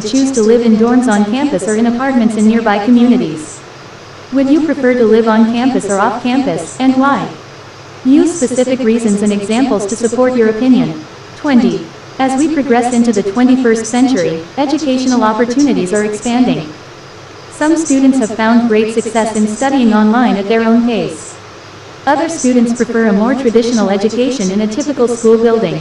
choose to live in dorms on campus or in apartments in nearby communities. Would you prefer to live on campus or off campus, and why? Use specific reasons and examples to support your opinion. 20. As we progress into the 21st century, educational opportunities are expanding. Some students have found great success in studying online at their own pace. Other students prefer a more traditional education in a typical school building.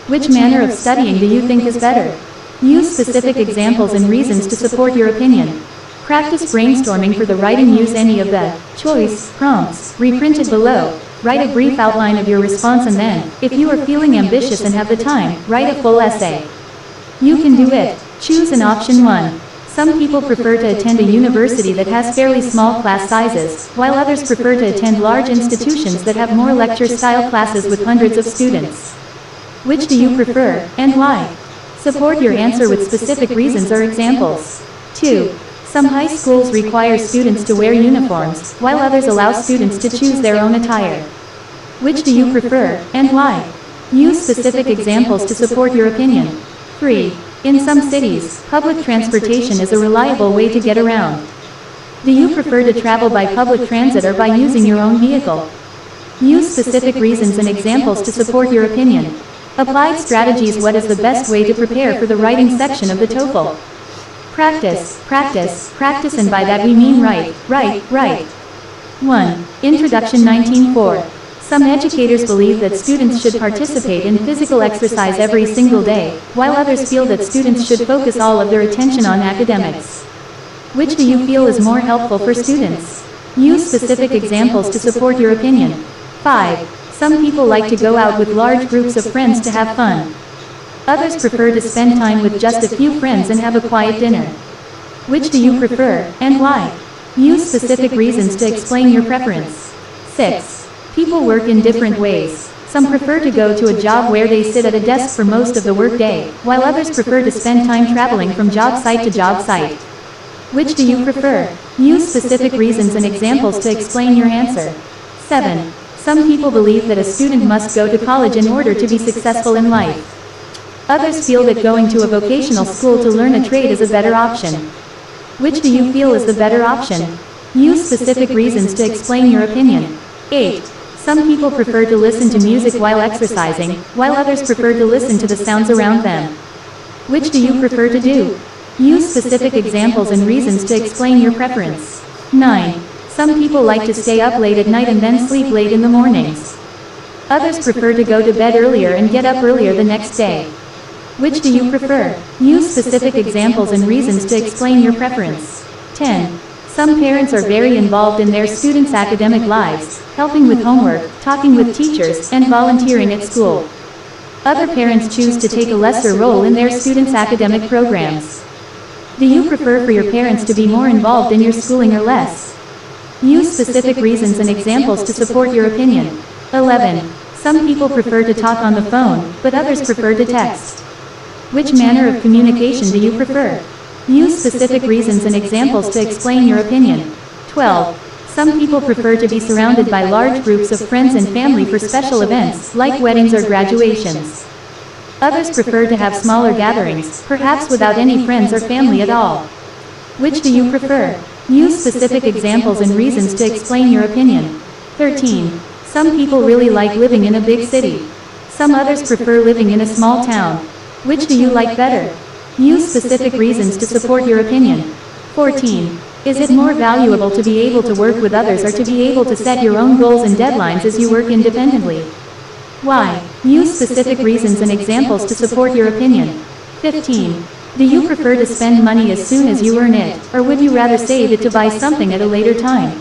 Which manner of studying do you think is better? Use specific examples and reasons to support your opinion. Practice brainstorming for the writing. Use any of the choice prompts reprinted below. Write a brief outline of your response and then, if you are feeling ambitious and have the time, write a full essay. You can do it. Choose an option 1. Some people prefer to attend a university that has fairly small class sizes, while others prefer to attend large institutions that have more lecture-style classes with hundreds of students. Which do you prefer, and why? Support your answer with specific reasons or examples. 2. Some high schools require students to wear uniforms, while others allow students to choose their own attire. Which do you prefer, and why? Use specific examples to support your opinion. 3. In some cities, public transportation is a reliable way to get around. Do you prefer to travel by public transit or by using your own vehicle? Use specific reasons and examples to support your opinion. Applied strategies. What is the best way to prepare for the writing section of the TOEFL? Practice, practice, practice, and by that we mean write. 1. Introduction 19.4. Some educators believe that students should participate in physical exercise every single day, while others feel that students should focus all of their attention on academics. Which do you feel is more helpful for students? Use specific examples to support your opinion. 5. Some people like to go out with large groups of friends to have fun. Others prefer to spend time with just a few friends and have a quiet dinner. Which do you prefer, and why? Use specific reasons to explain your preference. 6. People work in different ways. Some prefer to go to a job where they sit at a desk for most of the workday, while others prefer to spend time traveling from job site to job site. Which do you prefer? Use specific reasons and examples to explain your answer. 7. Some people believe that a student must go to college in order to be successful in life. Others feel that going to a vocational school to learn a trade is a better option. Which do you feel is the better option? Use specific reasons to explain your opinion. 8. Some people prefer to listen to music while exercising, while others prefer to listen to the sounds around them. Which do you prefer to do? Use specific examples and reasons to explain your preference. 9. Some people like to stay up late at night and then sleep late in the mornings. Others prefer to go to bed earlier and get up earlier the next day. Which do you prefer? Use specific examples and reasons to explain your preference. 10. Some parents are very involved in their students' academic lives, helping with homework, talking with teachers, and volunteering at school. Other parents choose to take a lesser role in their students' academic programs. Do you prefer for your parents to be more involved in your schooling or less? Use specific reasons and examples to support your opinion. 11. Some people prefer to talk on the phone, but others prefer to text. Which manner of communication do you prefer? Use specific reasons and examples to explain your opinion. 12. Some people prefer to be surrounded by large groups of friends and family for special events, like weddings or graduations. Others prefer to have smaller gatherings, perhaps without any friends or family at all. Which do you prefer? Use specific examples and reasons to explain your opinion. 13. Some people really like living in a big city. Some others prefer living in a small town. Which do you like better? Use specific reasons to support your opinion. 14. Is it more valuable to be able to work with others or to be able to set your own goals and deadlines as you work independently? Why? Use specific reasons and examples to support your opinion. 15. Do you prefer to spend money as soon as you earn it, or would you rather save it to buy something at a later time?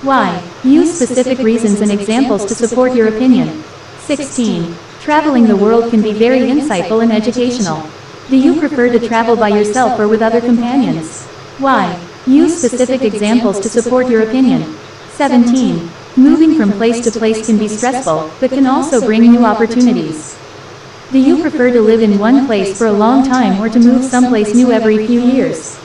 Why? Use specific reasons and examples to support your opinion. 16. Traveling the world can be very insightful and educational. Do you prefer to travel by yourself or with other companions? Why? Use specific examples to support your opinion. 17. Moving from place to place can be stressful, but can also bring new opportunities. Do you prefer to live in one place for a long time or to move someplace new every few years?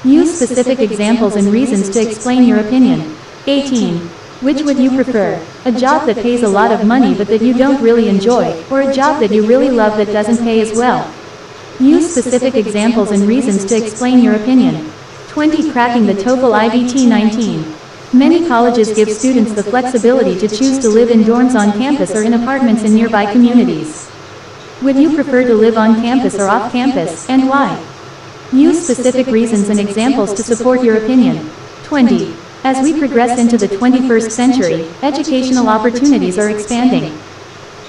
Use specific examples and reasons to explain your opinion. 18. Which would you prefer? A job that pays a lot of money but that you don't really enjoy, or a job that you really love that doesn't pay as well? Use specific examples and reasons to explain your opinion. 20. Cracking the TOEFL IBT 19. Many colleges give students the flexibility to choose to live in dorms on campus or in apartments in nearby communities. Would you prefer to live on campus or off campus, and why? Use specific reasons and examples to support your opinion. 20. As we progress into the 21st century, educational opportunities are expanding.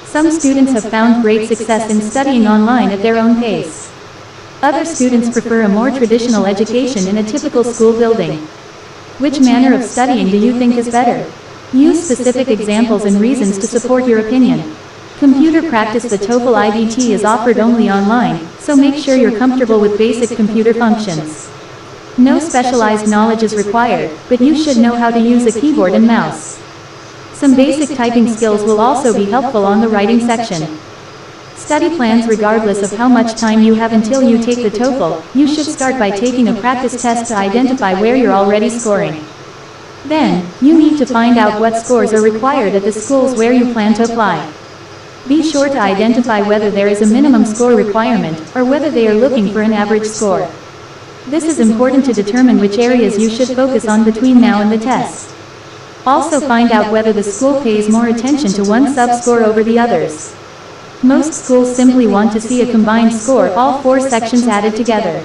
Some students have found great success in studying online at their own pace. Other students prefer a more traditional education in a typical school building. Which manner of studying do you think is better? Use specific examples and reasons to support your opinion. Computer practice. The TOEFL IBT is offered only online, so make sure you're comfortable with basic computer functions. No specialized knowledge is required, but you should know how to use a keyboard and mouse. Some basic typing skills will also be helpful on the writing section. Study plans. Regardless of how much time you have until you take the TOEFL, you should start by taking a practice test to identify where you're already scoring. Then, you need to find out what scores are required at the schools where you plan to apply. Be sure to identify whether there is a minimum score requirement, or whether they are looking for an average score. This is important to determine which areas you should focus on between now and the test. Also find out whether the school pays more attention to one sub-score over the others. Most schools simply want to see a combined score, all 4 sections added together.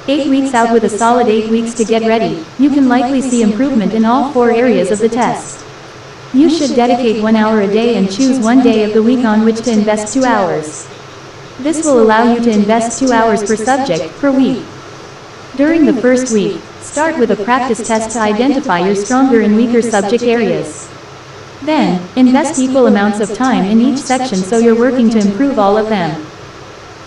8 weeks out. With a solid 8 weeks to get ready, you can likely see improvement in all 4 areas of the test. You should dedicate 1 hour a day and choose one day of the week on which to invest 2 hours. This will allow you to invest 2 hours per subject, per week. During the first week, start with a practice test to identify your stronger and weaker subject areas. Then, invest equal amounts of time in each section so you're working to improve all of them.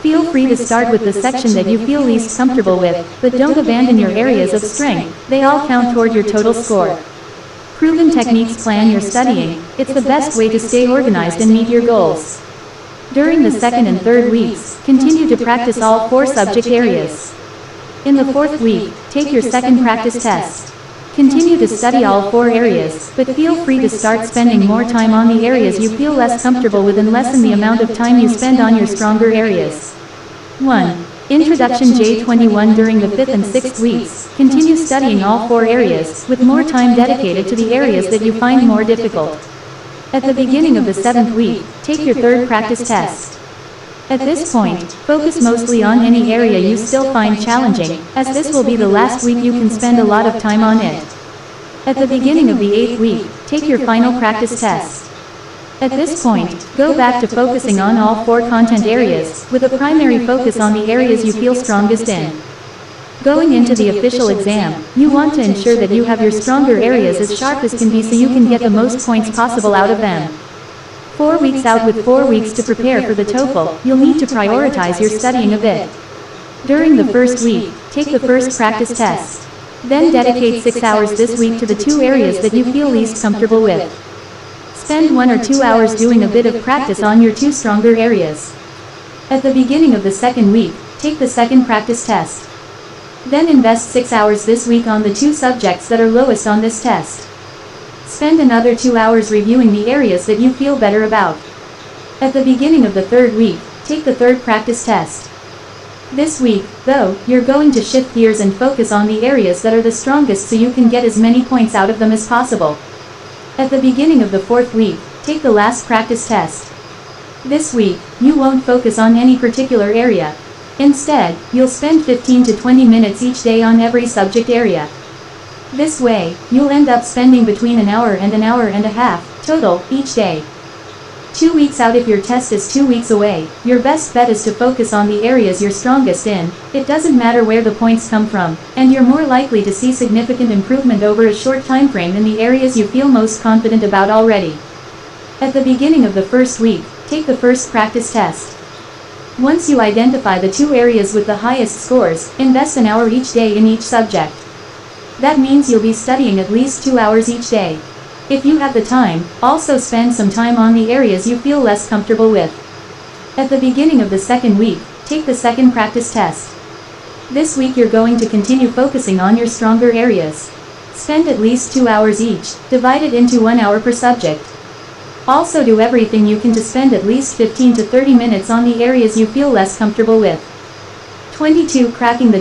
Feel free to start with the section that you feel least comfortable with, but don't abandon your areas of strength. They all count toward your total score. Proven techniques. Plan your studying. It's the best way to stay organized and meet your goals. During the second and third weeks, continue to practice all 4 subject areas. In the 4th week, take your second practice test. Continue to study all 4 areas, but feel free to start spending more time on the areas you feel less comfortable with and lessen the amount of time you spend on your stronger areas. 1. Introduction. J21. During the 5th and 6th weeks, continue studying all 4 areas, with more time dedicated to the areas that you find more difficult. At the beginning of the 7th week, take your third practice test. At this point, focus mostly on any area you still find challenging, as this will be the last week you can spend a lot of time on it. At the beginning of the 8th week, take your final practice test. At this point, go back to focusing on all 4 content areas, with a primary focus on the areas you feel strongest in. Going into the official exam, you want to ensure that you have your stronger areas as sharp as can be so you can get the most points possible out of them. 4 weeks out. With 4 weeks to prepare for the TOEFL, you'll need to prioritize your studying a bit. During the first week, take the first practice test. Then dedicate 6 hours this week to the 2 areas that you feel least comfortable with. Spend 1 or 2 hours doing a bit of practice on your 2 stronger areas. At the beginning of the second week, take the second practice test. Then invest 6 hours this week on the 2 subjects that are lowest on this test. Spend another 2 hours reviewing the areas that you feel better about. At the beginning of the third week, take the third practice test. This week, though, you're going to shift gears and focus on the areas that are the strongest so you can get as many points out of them as possible. At the beginning of the 4th week, take the last practice test. This week, you won't focus on any particular area. Instead, you'll spend 15 to 20 minutes each day on every subject area. This way, you'll end up spending between an hour and a half, total, each day. 2 weeks out. If your test is 2 weeks away, your best bet is to focus on the areas you're strongest in. It doesn't matter where the points come from, and you're more likely to see significant improvement over a short time frame in the areas you feel most confident about already. At the beginning of the first week, take the first practice test. Once you identify the 2 areas with the highest scores, invest an hour each day in each subject. That means you'll be studying at least 2 hours each day. If you have the time, also spend some time on the areas you feel less comfortable with. At the beginning of the second week, take the second practice test. This week you're going to continue focusing on your stronger areas. Spend at least 2 hours each, divided into 1 hour per subject. Also do everything you can to spend at least 15 to 30 minutes on the areas you feel less comfortable with. 22. Cracking the